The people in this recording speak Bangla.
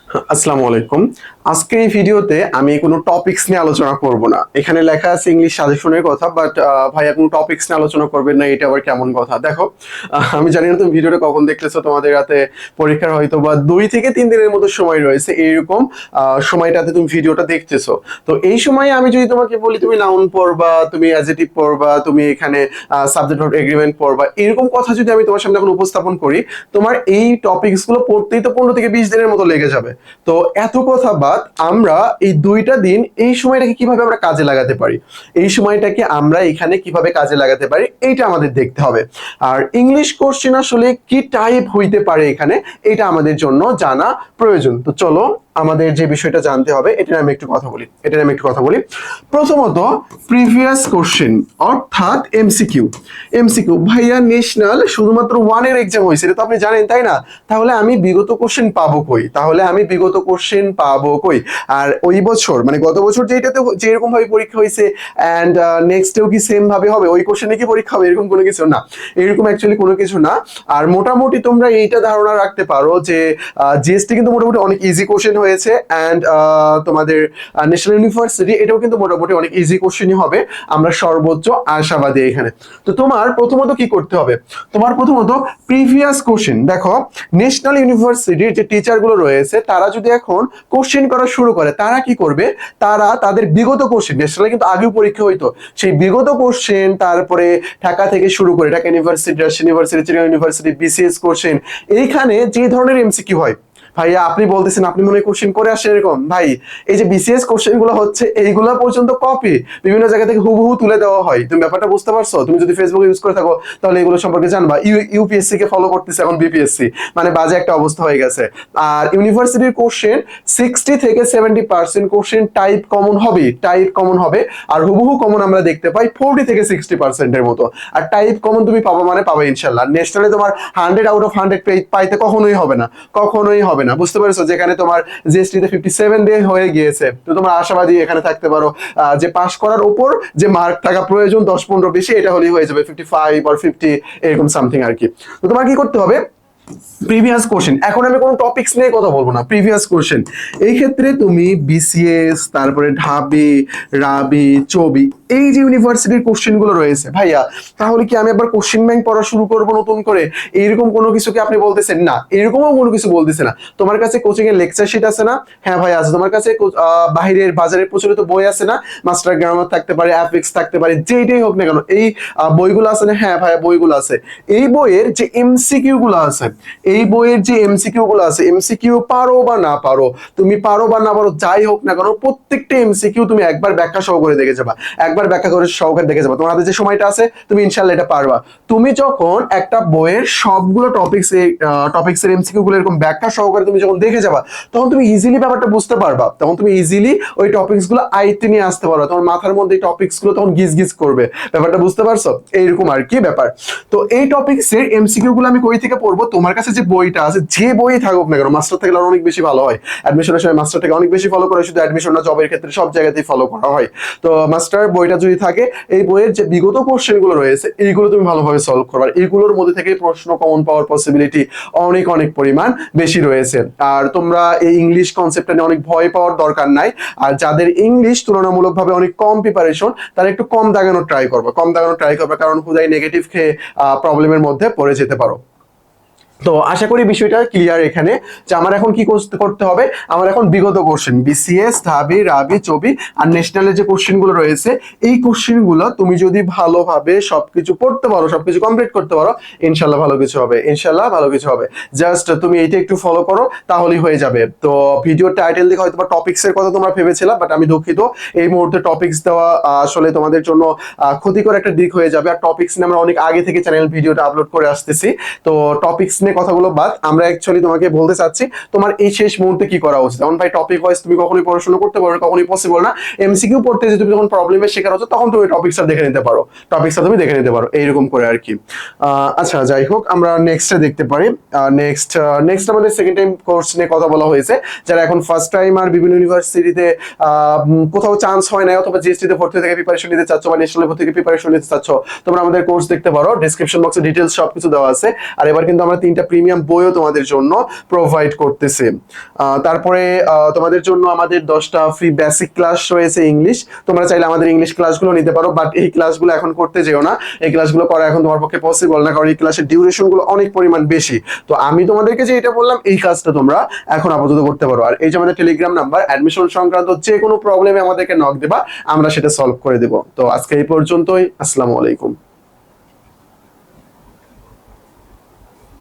আসসালামু আলাইকুম। আজকে এই ভিডিওতে আমি কোনো টপিকস নিয়ে আলোচনা করব না। এখানে লেখা আছে ইংলিশ সাজেশনের কথা, বাট ভাইয়া কোনো টপিকস নিয়ে আলোচনা করবেন না, এটা আবার কেমন কথা? দেখো, আমি জানি না তুমি ভিডিওটা কখন দেখতেছো, তোমাদের হাতে পরীক্ষার হয়তো বা 2 থেকে 3 দিনের মতো সময় রয়েছে, এইরকম সময়টাতে তুমি ভিডিওটা দেখতেছো। তো এই সময়ে আমি যদি তোমাকে বলি তুমি নাউন পড়বা, তুমি অ্যাডজেক্টিভ পড়বা, তুমি এখানে সাবজেক্ট ভার্ব এগ্রিমেন্ট পড়বা, এরকম কথা যদি আমি তোমার সামনে এখন উপস্থাপন করি, তোমার এই টপিকস গুলো পড়তেই তো 15 থেকে 20 দিনের মতো লেগে যাবে। তো এত কথা বাদ, আমরা এই 2টা দিন এই সময়টাকে কিভাবে আমরা কাজে লাগাতে পারি, এই সময়টাকে আমরা এখানে কিভাবে কাজে লাগাতে পারি, এইটা আমাদের দেখতে হবে। আর ইংলিশ কোশ্চেন আসলে কি টাইপ হইতে পারে এখানে, এটা আমাদের জন্য জানা প্রয়োজন। তো চলো আমাদের যে বিষয়টা জানতে হবে এটা নিয়ে আমি একটু কথা বলি। প্রথমত, প্রিভিয়াস কোশ্চেন অর্থাৎ এমসিকিউ। এমসিকিউ ভাইয়া ন্যাশনাল শুধুমাত্র 1 এর এক্সাম হয়েছে, এটা তো আপনি জানেন তাই না? তাহলে আমি বিগত কোশ্চেন পাবো কই? আর ওই বছর মানে গত বছর যেটাতে যেরকম ভাবে পরীক্ষা হয়েছে এন্ড নেক্সটেও কি সেম ভাবে হবে, ওই কোশ্চেনে কি পরীক্ষা হবে, এরকম কোনো কিছু না। এরকম অ্যাকচুয়ালি কোনো কিছু না। আর মোটামুটি তোমরা এইটা ধারণা রাখতে পারো যে জিএসটি কিন্তু মোটামুটি অনেক ইজি কোশ্চেন হয়েছে, এন্ড তোমাদের ন্যাশনাল ইউনিভার্সিটি এটাও কিন্তু মোটামুটি অনেক ইজি কোশ্চেনই হবে, আমরা সর্বোচ্চ আশাবাদী এখানে। তো তোমার প্রথমত কি করতে হবে, তোমার প্রথমত প্রিভিয়াস কোশ্চেন দেখো। ন্যাশনাল ইউনিভার্সিটির যে টিচার গুলো রয়েছে তারা যদি এখন কোশ্চেন করা শুরু করে, তারা কি করবে, তারা তাদের বিগত কোশ্চেন, ন্যাশনালে কিন্তু আগেও পরীক্ষা হইতো, সেই বিগত কোশ্চেন, তারপরে ঢাকা থেকে শুরু করে Dhaka university, Rajshahi university, Chittagong university, BCS question, এইখানে যে ধরনের এমসিকিউ হয়, ভাইয়া আপনি বলতেছেন আপনি মনে হয় কোশ্চেন করে আসেন এরকম, ভাই এই যে বিসিএস কোশ্চেন গুলো হচ্ছে এইগুলা পর্যন্ত কপি বিভিন্ন জায়গা থেকে হুবহু তুলে দেওয়া হয়। তুমি ব্যাপারটা বুঝতে পারছো? তুমি যদি ফেসবুক ইউজ করে থাকো তাহলে এগুলো সম্পর্কে জানবা। ইউপিএসসি কে ফলো করতেছে এখন বিপিএসসি, মানে বাজে একটা অবস্থা হয়ে গেছে। আর ইউনিভার্সিটির কোশ্চেন 60 থেকে 70% কোশ্চেন টাইপ কমন হবে, আর হুবহু কমন আমরা দেখতে পাই 40 থেকে 60% মতো। আর টাইপ কমন তুমি পাবো মানে পাবে ইনশাল্লাহ। ন্যাশনালে তোমার 100 আউট অফ 100 পাইতে কখনোই হবে না, বুঝতে পেরেছো? যেখানে তোমার জিএসটি তে 57 ডে হয়ে গিয়েছে, তো তোমার আশাবাদী এখানে থাকতে পারো যে পাস করার উপর যে মার্ক থাকা প্রয়োজন 10-15 বেশি, এটা হলেই হয়ে যাবে 55 or 50 এরকম সামথিং আর কি। তো তোমার কি করতে হবে, প্রিভিয়াস কোশ্চেন। এখন আমি কোনো টপিকস নিয়ে কথা বলবো না, প্রিভিয়াস কোশ্চেন। এই ক্ষেত্রে তুমি বিসিএস, তারপরে ঢাবি, রাবি, চবি, এই যে ইউনিভার্সিটির কোশ্চেন গুলো রয়েছে, ভাইয়া তাহলে কি আমি একবার কোশ্চেন ব্যাংক পড়া শুরু করবো নতুন করে, এইরকম কোনো কিছু কি আপনি বলতেছেন? না, এরকমও কোনো কিছু বলতেছে না। তোমার কাছে কোচিং এর লেকচার শিট আছে না? হ্যাঁ ভাই আছে। তোমার কাছে বাহিরের বাজারের প্রচলিত বই আছে না? মাস্টার গ্রামার থাকতে পারে, অ্যাফিক্স থাকতে পারে, যেইটাই হোক না কেন, এই বইগুলো আছে না? হ্যাঁ ভাইয়া বইগুলো আছে। এই বইয়ের যে এমসিকিউ গুলো আছে, এমসিকিউ পারো বা না পারো, তুমি পারো বা না পারো, যাই হোক না কেন, প্রত্যেকটা এমসিকিউ তুমি একবার ব্যাখ্যা সহকারে দেখে যাবা, তোমার হাতে যে সময়টা আছে তুমি ইনশাল্লাহ এটা পারবা। তুমি যখন একটা বইয়ের সবগুলো টপিক্সের এমসিকিউ গুলো এরকম ব্যাখ্যা সহকারে তুমি যখন দেখে যাবা, তখন তুমি ইজিলি ব্যাপারটা বুঝতে পারবা, তখন তুমি ইজিলি ওই টপিক্স গুলো আয়ত্তে নিয়ে আসতে পারবা, তোমার মাথার মধ্যে এই টপিক্স গুলো তখন গিজ গিজ করবে। ব্যাপারটা বুঝতে পারছো? এইরকম আর কি ব্যাপার। তো এই টপিক্সের এমসিকিউ গুলো আমি কই থেকে পড়বো, তোমার কাছে যে বইটা আছে, যে বই থাকুক না কেন, মাস্টার থেকে অনেক বেশি ভালো হয়। অ্যাডমিশনের সময় মাস্টার থেকে অনেক বেশি ফলো করে, শুধু অ্যাডমিশন না, জবের ক্ষেত্রে সব জায়গাতেই ফলো করা হয়। তো মাস্টার বইটা যদি থাকে, এই বইয়ের যে বিগত কোশ্চেন গুলো রয়েছে এইগুলো তুমি ভালোভাবে সলভ করবে, এইগুলোর মধ্যে থেকে প্রশ্ন কমন পাওয়ার পসিবিলিটি অনেক অনেক পরিমাণ বেশি রয়েছে। আর তোমরা এই ইংলিশ কনসেপ্টটা নিয়ে অনেক ভয় পাওয়ার দরকার নাই। আর যাদের ইংলিশ তুলনামূলকভাবে অনেক কম প্রিপারেশন, তারা একটু কম দাগানোর ট্রাই করবে, কারণ হুদাই নেগেটিভ খেয়ে প্রবলেমের মধ্যে পড়ে যেতে পারো। তো আশা করি বিষয়টা ক্লিয়ার এখানে, যে আমার এখন কি করতে হবে, আমার এখন বিগত কোশ্চেন বিসিএস, ঢাবি, রাবি, চবি আর ন্যাশনালের যে কোশ্চেন গুলো রয়েছে, এই কোশ্চেন গুলো তুমি যদি ভালোভাবে সবকিছু পড়তে পারো, সবকিছু কমপ্লিট করতে পারো, ইনশাল্লাহ ভালো কিছু হবে। জাস্ট তুমি এইটা একটু ফলো করো, তাহলেই হয়ে যাবে। তো ভিডিওর টাইটেল দেখে হয়তো টপিক্স এর কথা তোমরা ভেবেছিলাম, বাট আমি দুঃখিত, এই মুহূর্তে টপিক্স দেওয়া আসলে তোমাদের জন্য ক্ষতিকর একটা দিক হয়ে যাবে। আর টপিক্স নিয়ে আমরা অনেক আগে থেকে চ্যানেল ভিডিওটা আপলোড করে আসতেছি। তো টপিক্স নিয়ে কথাগুলো বাদ, আমরা অ্যাকচুয়ালি তোমাকে বলতে চাচ্ছি তোমার এই শেষ মুহূর্তে কি করা উচিত। যেমন ভাই টপিক ওয়াইজ তুমি কখনোই পড়াশোনা করতে পারো না, কখনোই পসিবল না। এমসিকিউ পড়তে যে তুমি যখন প্রবলেমের শিকার হচ্ছ, তখন তুমি টপিকসটা দেখে নিতে পারো, এইরকম করে আর কি। আচ্ছা যাই হোক, আমরা নেক্সটে দেখতে পারি। নেক্সট আমাদের সেকেন্ড টাইম কোর্স নিয়ে কথা বলা হয়েছে। যারা এখন ফার্স্ট টাইম আর বিভিন্ন ইউনিভার্সিটিতে কোথাও চান্স হয় না, অথবা জিএসটি তে ভর্তি থেকে প্রিপারেশন নিতে চাচ্ছ বা ন্যাশনাল ভর্তি থেকে প্রিপারেশন নিতে চাচ্ছ, তোমরা আমাদের কোর্স দেখতে পারো, ডেসক্রিপশন বক্সে ডিটেইলস সবকিছু দেওয়া আছে। আর এবার কিন্তু আমরা 3টা 3টা প্রিমিয়াম বইও তোমাদের জন্য প্রোভাইড করতেছে। তারপরে তোমাদের জন্য আমাদের 10টা ফ্রি বেসিক ক্লাস রয়েছে ইংলিশ, তোমরা চাইলে আমাদের ইংলিশ ক্লাসগুলো নিতে পারো, বাট এই ক্লাসগুলো এখন করতে যেও না, এই ক্লাসগুলো করা এখন তোমার পক্ষে পসিবল না, কারণ এই ক্লাসের ডিউরেশন গুলো অনেক পরিমাণ বেশি। তো আমি তোমাদেরকে যে এটা বললাম এই কাজটা তোমরা এখন আপাতত করতে পারো। আর এই যে আমাদের টেলিগ্রাম নাম্বার, অ্যাডমিশন সংক্রান্ত যে কোনো প্রবলেমে আমাদেরকে নক দেবা, আমরা সেটা সলভ করে দেবো। তো আজকে এই পর্যন্তই, আসসালামু আলাইকুম।